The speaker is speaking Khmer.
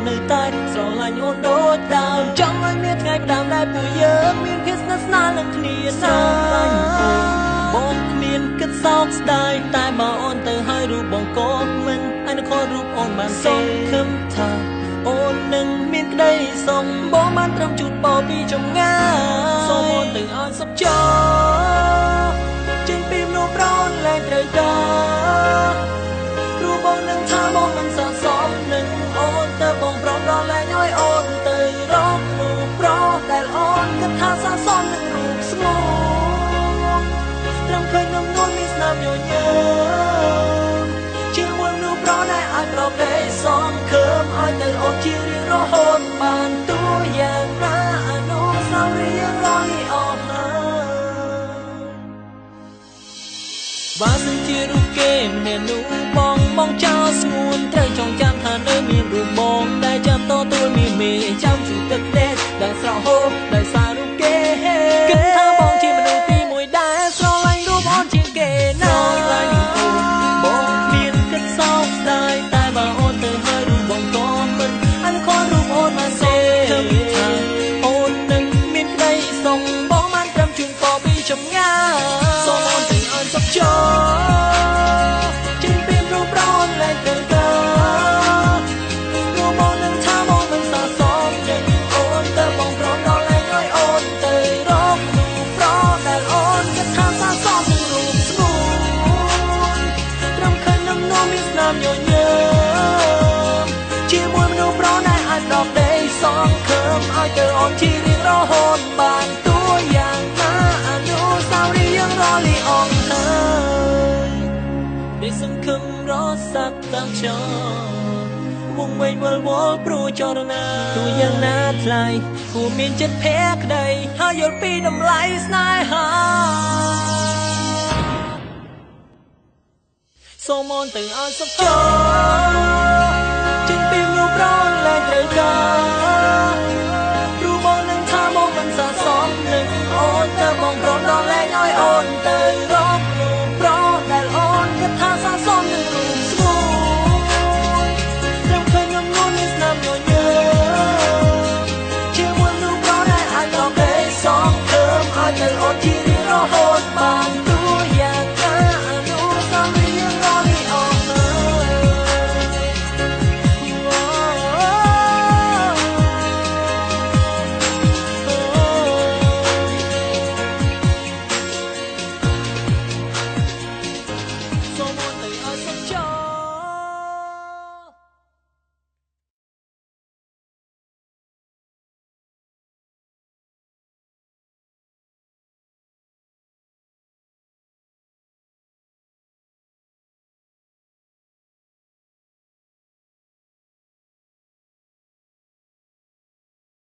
នៅតែស្រឡាញ់អូនដូចដើមចង់ឲ្យមានថ្ងៃផ្ដាំដែលពួកយើងមានភាពស្និទ្ធស្នាលនឹងគ្នាស្រឡាញ់អូនបងគ្មានគិតសោកស្ដាយតែបើអូនទៅហើយរូបបងក៏មិនអាចនឹងខករូបអូនបានសង្ឃឹមថាអូននឹងមានក្តីសុខបងបានត្រឹមជូតបោពីចម្ងាយសូមអូនទៅឲ្យសុខចោចេញពីមនុស្សប្រោនលែងត្រូវការព្រោះបងនឹងថាបងមិនសន្សំនឹងអូនទៅបងប្រំដល់លែងឲ្យអូនទៅរកមនុស្សប្រោដែលអូនគិតថាសន្សំនឹងរូបស្ងួនត្រឹមឃើញនឹងនួនមានស្នាមញញើជាមួយមនុស្សប្រោដែលអាចប្រកេសងខើមឲ្យទៅអូនជារៀងរហូតបានទូយ៉ាងណាអនុស្សាវរីយ៍យ៉ាងរងអស់បើសិនជារូបគេម្នាក់នោះបងចោលស្ងួនត្រូវចងចាំថានៅមានរូបបងដែលចាំតទួលមានមេចាំជួយទឹកលេសដែលស្រក់ហូរដោយសាររូបគេគិតថាបងជាមនុស្សទីមួយដែលស្រឡាញ់រូបអូនជាងគេណាស្រឡាញ់អូនបងមានគិតសោកស្ដាយតែបើអូនទៅហើយរូបបងក៏មិនអានខនរូបអូនបានសេឃើញថាអូននឹងមានក្តីសុខបងបានត្រឹមជូនក៏ពីចម្ងាយសូមអូនទៅឲ្យសុខចោញញើជាមួយមនុស្សប្រណែអាចដកដេកសងខើមឲ្យទៅអូនជារៀងរហូតបានទួយ៉ាងណាអនុស្សាវរីយ៍យ៉ាងរលីអងហើយដែលសង្ឃឹមរស័ព្ទតាមចោវងវែងវល់វល់ព្រោះចរណាទួយ៉ាងណាថ្លៃគួរមានចិត្តភក្តីហើយយល់ពីតម្លៃស្នេហាសូមអូនទៅឲ្យសុខចោ